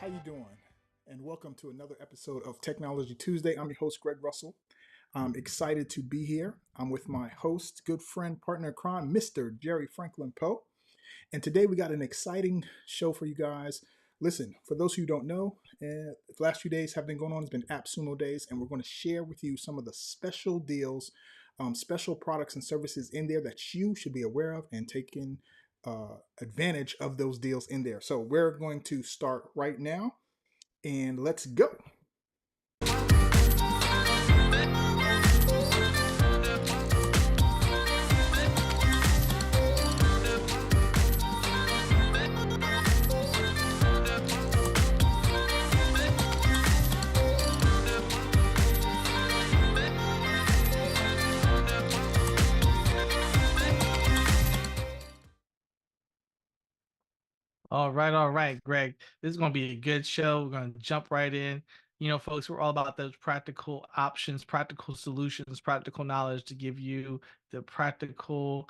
how you doing? And welcome to another episode of Technology Tuesday. I'm your host, Greg Russell. I'm excited to be here. I'm with my host, good friend, partner in crime, Mr. Jerry Franklin Poe. And today we got an exciting show for you guys. Listen, for those who don't know, the last few days have been going on. It's been Appsumo days, and we're going to share with you some of the special deals, special products and services in there that you should be aware of and taking advantage of those deals in there. So we're going to start right now, and let's go. All right, Greg. This is going to be a good show. We're going to jump right in. You know, folks, we're all about those practical options, practical solutions, practical knowledge to give you the practical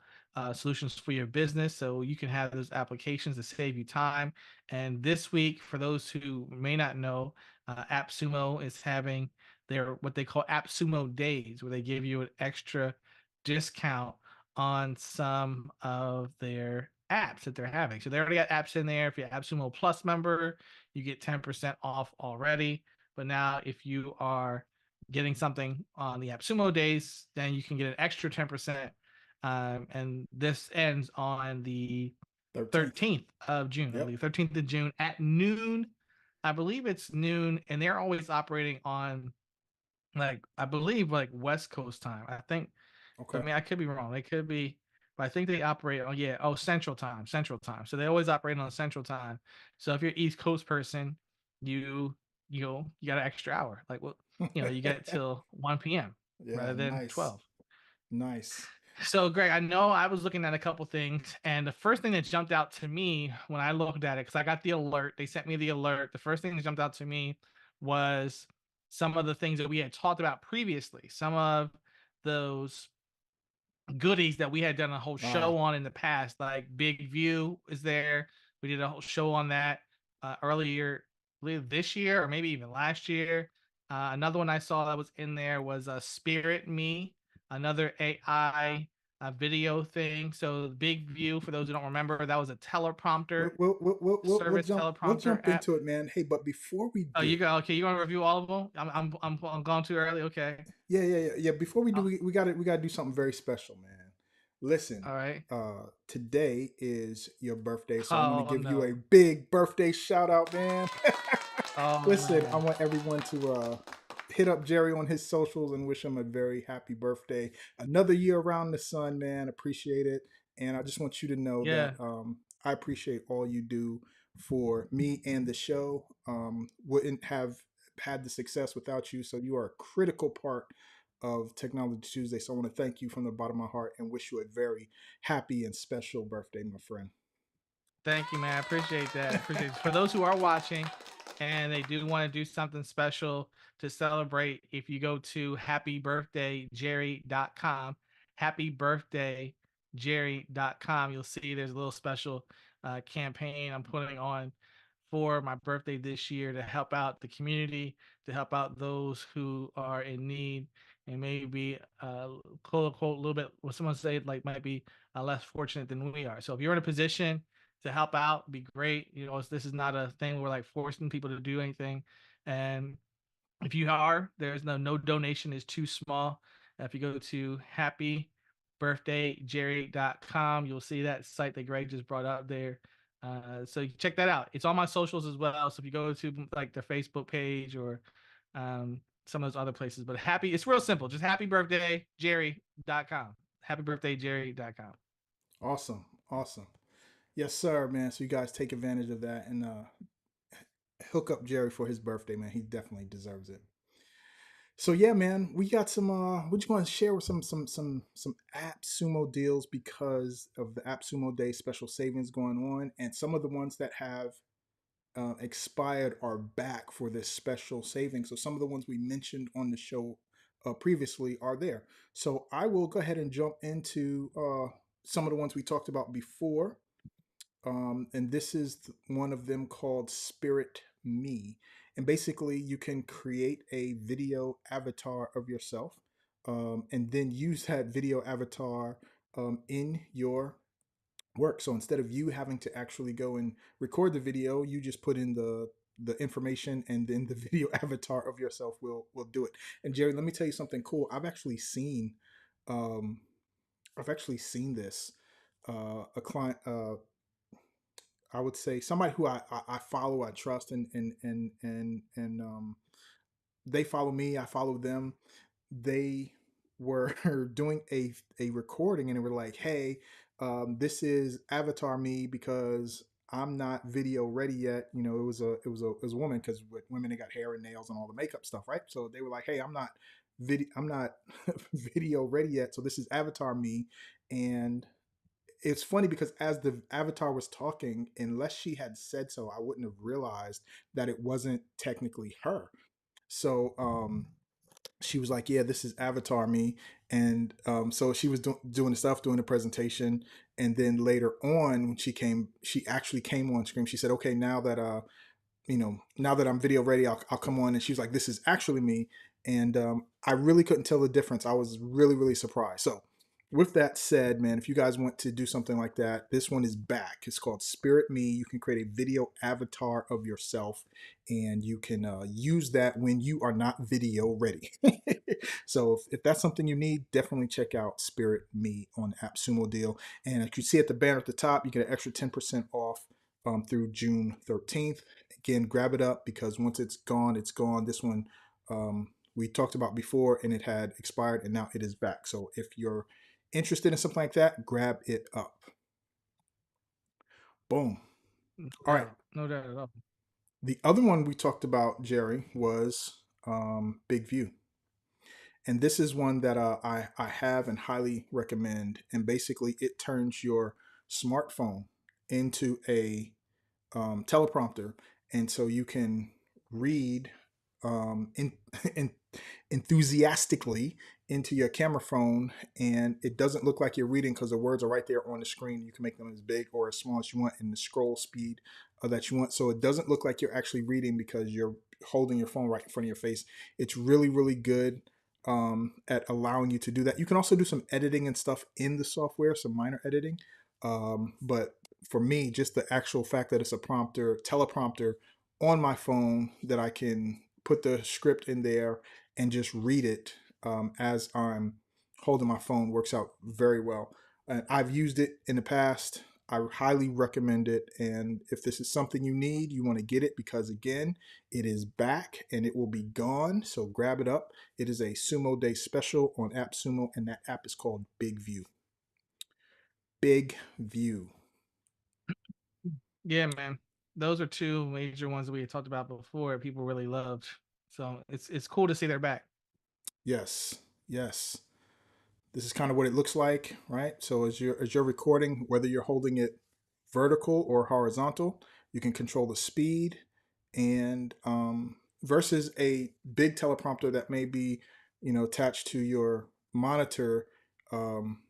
solutions for your business so you can have those applications to save you time. And this week, for those who may not know, AppSumo is having their what they call AppSumo days, where they give you an extra discount on some of their apps that they're having. So they already got apps in there. If you're an AppSumo Plus member, you get 10% off already. But now if you are getting something on the AppSumo days, then you can get an extra 10%. And this ends on the 13th of June, I Yep. believe, 13th of June at noon. I believe it's noon, and they're always operating on I believe West Coast time. I think I Okay. mean, I could be wrong. They could be, but I think they operate on Central time, Central time. So they always operate on Central time. So if you're East Coast person, you you got an extra hour. You get it till 1 p.m. Yeah, rather than nice. 12. Nice. So Greg, I know I was looking at a couple things, and the first thing that jumped out to me when I looked at it, because I got the alert, they sent me the alert. The first thing that jumped out to me was some of the things that we had talked about previously. Some of those goodies that we had done a whole Ah, show on in the past. Like Big View is there. We did a whole show on that earlier, I believe this year or maybe even last year. Another one I saw that was in there was Spirit Me, another AI video thing. So Big View, for those who don't remember, that was a teleprompter we'll service, jump teleprompter app. into it, man. Hey, but before we Oh, do, you go. Okay, you want to review all of them? I'm going too early. Okay. yeah. Before we do, Oh, we got to do something very special, man. Listen, all right. today is your birthday, so I want to Oh give you a no. big birthday shout out, man. Oh Listen, I man. want everyone to hit up Jerry on his socials and wish him a very happy birthday. Another year around the sun, man. Appreciate it. And I just want you to know that Yeah. I appreciate all you do for me and the show. Wouldn't have had the success without you. So you are a critical part of Technology Tuesday. So I want to thank you from the bottom of my heart and wish you a very happy and special birthday, my friend. Thank you, man. I appreciate that. I appreciate it. For those who are watching and they do want to do something special to celebrate, if you go to happybirthdayjerry.com, happybirthdayjerry.com, you'll see there's a little special campaign I'm putting on for my birthday this year to help out the community, to help out those who are in need and maybe quote unquote a little bit what someone say might be less fortunate than we are. So if you're in a position to help out, be great. You know, this is not a thing where we're forcing people to do anything. And if you are, there's no donation is too small. If you go to happybirthdayjerry.com, you'll see that site that Greg just brought up there. So check that out. It's on my socials as well. So if you go to their Facebook page or some of those other places, but it's real simple. Just happybirthdayjerry.com. Happybirthdayjerry.com. Awesome. Awesome. Yes, sir, man. So you guys take advantage of that and hook up Jerry for his birthday, man. He definitely deserves it. So yeah, man, we got some. We just want to share with some AppSumo deals because of the AppSumo Day special savings going on, and some of the ones that have expired are back for this special saving. So some of the ones we mentioned on the show previously are there. So I will go ahead and jump into some of the ones we talked about before. And this is one of them called Spirit Me. And basically, you can create a video avatar of yourself, and then use that video avatar in your work. So instead of you having to actually go and record the video, you just put in the information, and then the video avatar of yourself will do it. And Jerry, let me tell you something cool. Um, I've actually seen this. A client, I would say somebody who I follow, I trust, and they follow me, I follow them. They were doing a recording, and they were like, "Hey, this is Avatar me because I'm not video ready yet." You know, it was a woman, because with women they got hair and nails and all the makeup stuff, right? So they were like, "Hey, I'm not video ready yet, so this is Avatar me." And it's funny because as the avatar was talking, unless she had said so, I wouldn't have realized that it wasn't technically her. So she was like, "Yeah, this is Avatar me," and so she was doing the stuff, doing the presentation, and then later on, when she actually came on screen. She said, "Okay, now that I'm video ready, I'll come on." And she was like, "This is actually me." And I really couldn't tell the difference. I was really, really surprised. So, with that said, man, if you guys want to do something like that, this one is back. It's called Spirit Me. You can create a video avatar of yourself, and you can use that when you are not video ready. So, if that's something you need, definitely check out Spirit Me on Appsumo deal. And if you see at the banner at the top, you get an extra 10% off through June 13th. Again, grab it up, because once it's gone, it's gone. This one we talked about before, and it had expired, and now it is back. So if you're interested in something like that, grab it up. Boom. No All right. doubt. No doubt at all. The other one we talked about, Jerry, was Big View. And this is one that I have and highly recommend. And basically, it turns your smartphone into a teleprompter, and so you can read in, in enthusiastically into your camera phone, and it doesn't look like you're reading because the words are right there on the screen. You can make them as big or as small as you want in the scroll speed that you want, so it doesn't look like you're actually reading because you're holding your phone right in front of your face. It's really, really good at allowing you to do that. You can also do some editing and stuff in the software, some minor editing, but for me, just the actual fact that it's a teleprompter on my phone, that I can put the script in there and just read it as I'm holding my phone, works out very well. And I've used it in the past. I highly recommend it. And if this is something you need, you want to get it, because again, it is back and it will be gone. So grab it up. It is a Sumo Day special on AppSumo, and that app is called Big View. Big View. Yeah, man. Those are two major ones that we had talked about before. People really loved. So it's cool to see they're back. Yes. Yes. This is kind of what it looks like, right? So as you're recording, whether you're holding it vertical or horizontal, you can control the speed, and versus a big teleprompter that may be, attached to your monitor. Um,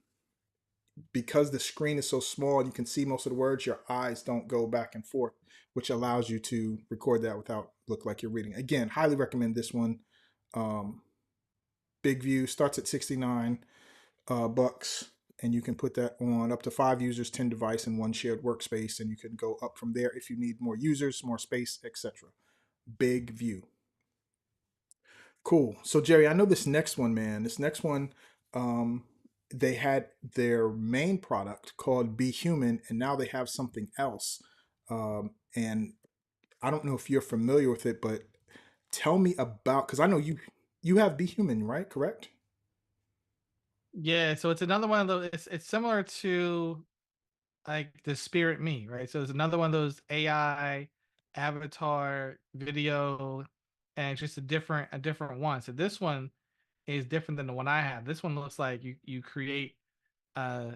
because the screen is so small and you can see most of the words, your eyes don't go back and forth, which allows you to record that without look like you're reading. Again, highly recommend this one. Um, Big View starts at 69 bucks, and you can put that on up to 5 users, 10 device, and one shared workspace, and you can go up from there if you need more users, more space, etc. Big View. Cool. So Jerry, I know this next one, man. This next one, um, they had their main product called Be Human, and now they have something else. And I don't know if you're familiar with it, but tell me about, because I know you have Be Human, right? Correct? Yeah, so it's another one of those. It's similar to like the Spirit Me, right? So it's another one of those AI avatar video, and it's just a different one. So this one is different than the one I have. This one looks like you create uh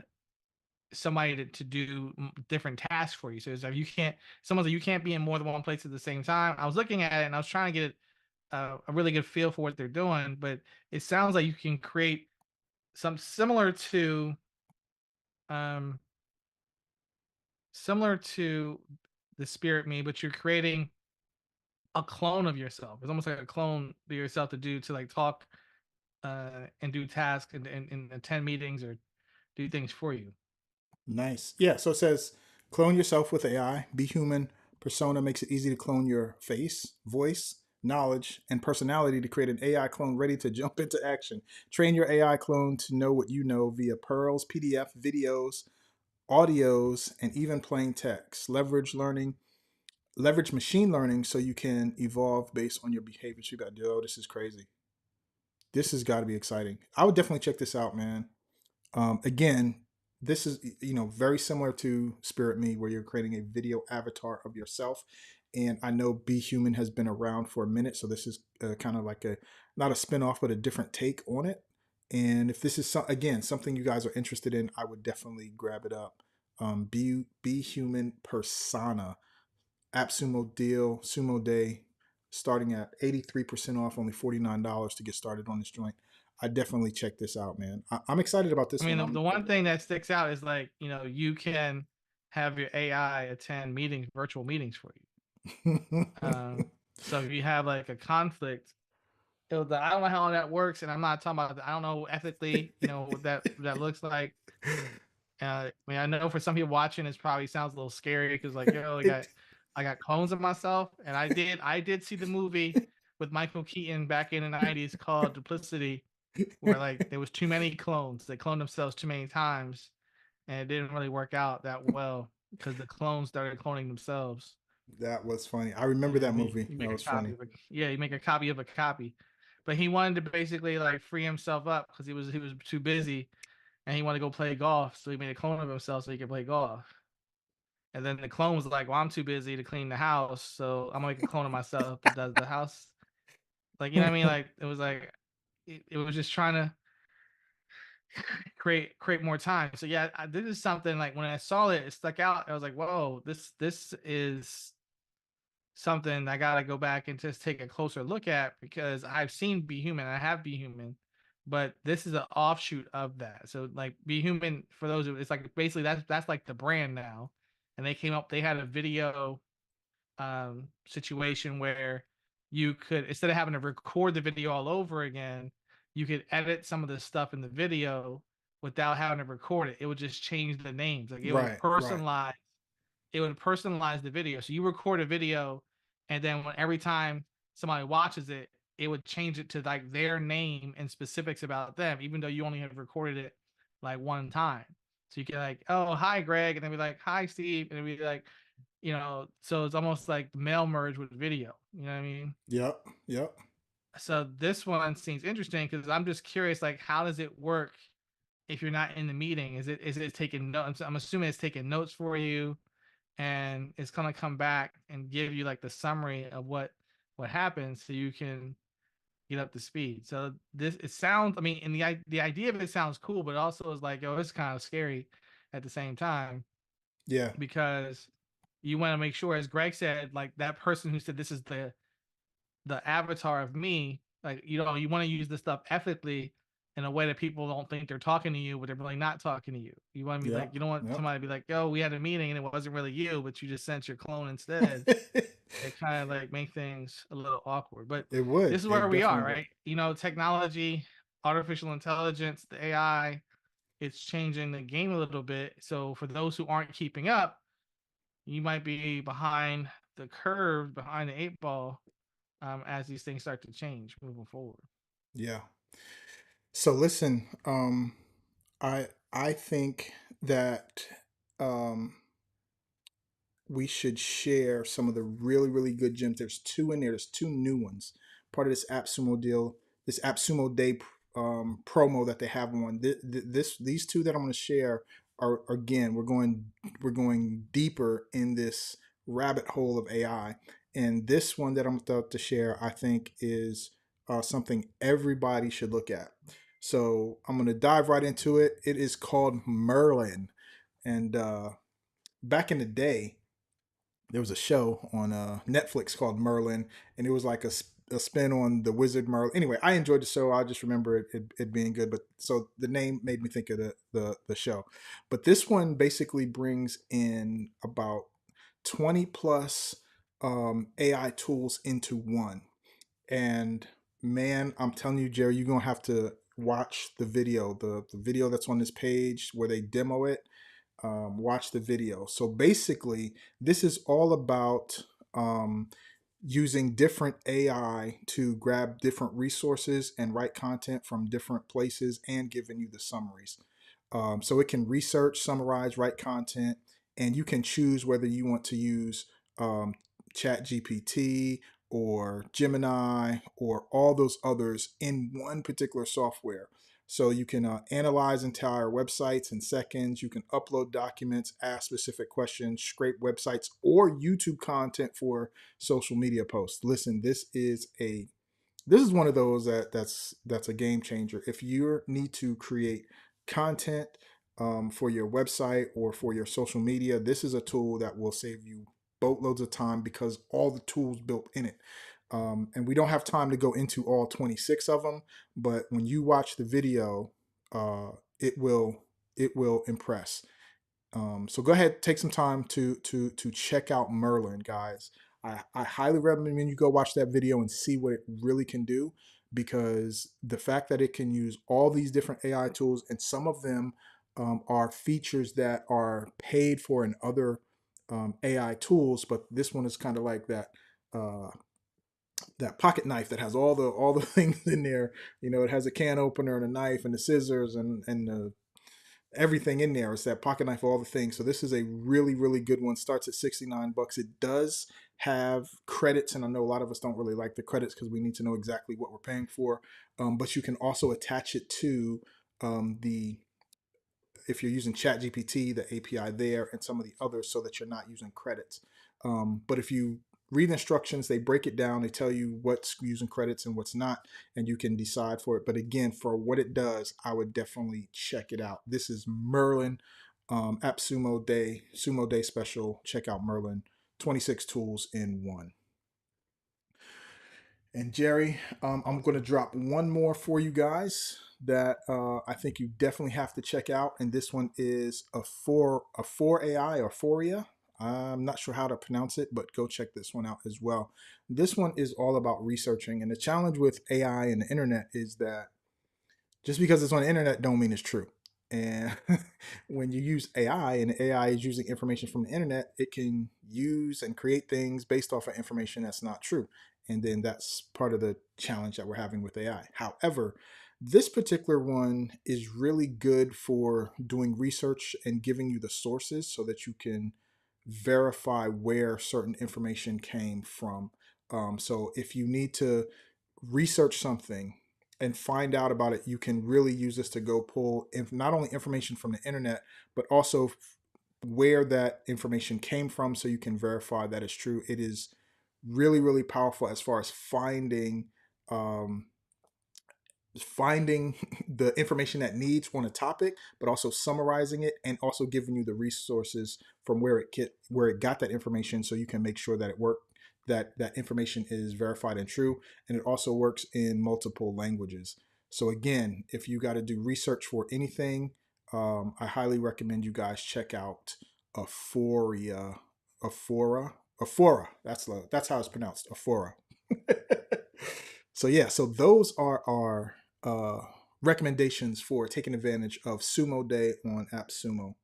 somebody to do different tasks for you. So it's like someone's like you can't be in more than one place at the same time. I was looking at it and I was trying to get a really good feel for what they're doing, but it sounds like you can create some um similar to the Spirit Me, but you're creating a clone of yourself. It's almost like a clone of yourself to do to like talk and do tasks and attend meetings or do things for you. Nice. Yeah. So it says clone yourself with AI. Be human. Persona makes it easy to clone your face, voice, knowledge, and personality to create an AI clone ready to jump into action. Train your AI clone to know what you know via pearls, PDF, videos, audios, and even plain text. Leverage machine learning so you can evolve based on your behaviors. You got to do. Oh, this is crazy. This has got to be exciting. I would definitely check this out, man. Again, this is very similar to Spirit Me, where you're creating a video avatar of yourself. And I know Be Human has been around for a minute, so this is kind of like a not a spinoff, but a different take on it. And if this is again something you guys are interested in, I would definitely grab it up. Be Human Persona Appsumo deal, Sumo Day, starting at 83% off, only $49 to get started on this joint. I definitely check this out, man. I'm excited about I this mean, one. the one thing that sticks out is like, you can have your AI attend meetings, virtual meetings for you. So if you have like a conflict, I don't know how that works, and I'm not talking about. I don't know ethically, what that looks like. I mean, I know for some people watching, it probably sounds a little scary because, like, yo, I got clones of myself, and I did see the movie with Michael Keaton back in the '90s called Duplicity, where like there was too many clones. They cloned themselves too many times, and it didn't really work out that well because the clones started cloning themselves. That was funny. I remember that And you, movie. you That make a was copy funny. of a yeah, you make a copy of a copy. But he wanted to basically like free himself up because he was too busy and he wanted to go play golf. So he made a clone of himself so he could play golf. And then the clone was like, "Well, I'm too busy to clean the house, so I'm gonna make a clone of myself that does the house." Like, you know what I mean? Like it was like it was just trying to create more time. So yeah, this is something like when I saw it, it stuck out. I was like, "Whoa, this is something I gotta go back and just take a closer look at because I've seen Be Human, I have Be Human, but this is an offshoot of that. So like Be Human, for those it's like basically that's like the brand now, and they had a video situation where you could instead of having to record the video all over again, you could edit some of the stuff in the video without having to record it. It would just change the names, like Right, right. it would personalize the video. So you record a video, and then when every time somebody watches it, it would change it to like their name and specifics about them, even though you only have recorded it like one time. So you can like, oh hi Greg, and then be like, hi Steve, and then be like, so it's almost like mail merge with video. You know what I mean? Yep, yep. So this one seems interesting because I'm just curious, like, how does it work if you're not in the meeting? Is it taking notes? I'm assuming it's taking notes for you and it's gonna come back and give you like the summary of what happened so you can get up to speed. So this it sounds I mean, and the idea of it sounds cool, but also is like, oh, it's kind of scary at the same time Yeah, because you want to make sure, as Greg said, like that person who said this is the avatar of me, like you want to use this stuff ethically in a way that people don't think they're talking to you, but they're really not talking to you. You want to be like, yep, you don't want yep. somebody to be like, "Yo, we had a meeting and it wasn't really you, but you just sent your clone instead." It kind of like make things a little awkward. But It this would. is where It we definitely are, would. right? Technology, artificial intelligence, the AI, it's changing the game a little bit. So for those who aren't keeping up, you might be behind the curve, behind the eight ball, as these things start to change moving forward. Yeah. So listen, I think that um we should share some of the really, really good gems. There's two in there. There's two new ones. Part of this AppSumo deal, this AppSumo Day promo that they have on. These two that I'm going to share are again. We're going deeper in this rabbit hole of AI, and this one that I'm about to share, I think, is something everybody should look at. So I'm going to dive right into it. It is called Merlin, and back in the day there was a show on Netflix called Merlin, and it was like a spin on the Wizard Merlin. Anyway, I enjoyed the show. I just remember it being good. But so the name made me think of the show. But this one basically brings in about 20 plus. AI tools into one. And man, I'm telling you, Jerry, you're gonna have to watch the video that's on this page where they demo it. Watch the video. So basically, this is all about um, using different AI to grab different resources and write content from different places and giving you the summaries. So it can research, summarize, write content, and you can choose whether you want to use um, Chat GPT or Gemini or all those others in one particular software. So you can analyze entire websites in seconds. You can upload documents, ask specific questions, scrape websites or YouTube content for social media posts. Listen, this is one of those that's a game changer. If you need to create content for your website or for your social media, this is a tool that will save you boatloads of time because all the tools built in it. And we don't have time to go into all 26 of them, but when you watch the video, uh, it will it will impress. So go ahead, take some time to check out Merlin, guys. I highly recommend you go watch that video and see what it really can do, because the fact that it can use all these different AI tools and some of them are features that are paid for in other AI tools, but this one is kind of like uh, that pocket knife that has all the things in there. You know, it has a can opener and a knife and the scissors and the everything in there. It's that pocket knife, all the things. So this is a really, really good one. Starts at 69 bucks. It does have credits, and I know a lot of us don't really like the credits because we need to know exactly what we're paying for. But you can also attach it to the if you're using ChatGPT, the API there, and some of the others, so that you're not using credits. But if you read the instructions, they break it down. They tell you what's using credits and what's not, and you can decide for it. But again, for what it does, I would definitely check it out. This is Merlin Appsumo Day, Sumo Day special. Check out Merlin. 26 tools in one. And Jerry, I'm going to drop one more for you guys that I think you definitely have to check out. And this one is a four AI or Foria. I'm not sure how to pronounce it, but go check this one out as well. This one is all about researching. And the challenge with AI and the internet is that just because it's on the internet don't mean it's true. And when you use AI and AI is using information from the internet, it can use and create things based off of information that's not true. And then that's part of the challenge that we're having with AI. However, this particular one is really good for doing research and giving you the sources so that you can verify where certain information came from. So if you need to research something and find out about it, you can really use this to go pull not only information from the internet, but also where that information came from so you can verify that it's true. It is really, really powerful as far as um, finding the information that needs on a topic, but also summarizing it and also giving you the resources from where it got that information, so you can make sure that it worked, that information is verified and true, and it also works in multiple languages. So again, if you got to do research for anything, I highly recommend you guys check out Aphoria, Aphora. That's how it's pronounced, Aphora. So yeah, so those are our recommendations for taking advantage of Sumo Day on AppSumo,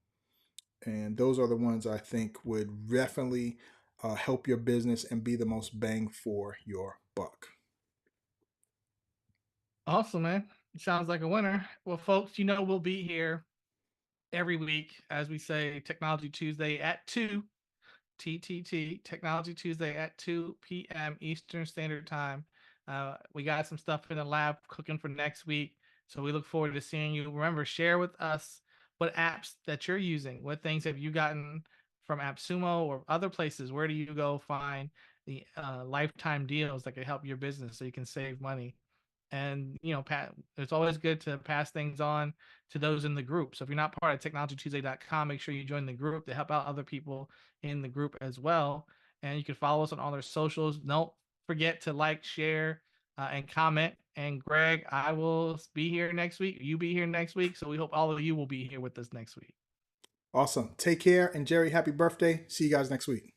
and those are the ones I think would definitely help your business and be the most bang for your buck. Awesome, man. Sounds like a winner. Well, folks, we'll be here every week, as we say, Technology Tuesday at 2 TTT, Technology Tuesday at 2 p.m. Eastern Standard Time. We got some stuff in the lab cooking for next week. So we look forward to seeing you. Remember, share with us what apps that you're using. What things have you gotten from AppSumo or other places? Where do you go find the lifetime deals that can help your business so you can save money? And it's always good to pass things on to those in the group. So if you're not part of technologytuesday.com, make sure you join the group to help out other people in the group as well. And you can follow us on all our socials. Don't forget to like, share, and comment. And Greg, I will be here next week. You be here next week. So we hope all of you will be here with us next week. Awesome. Take care, and Jerry, happy birthday. See you guys next week.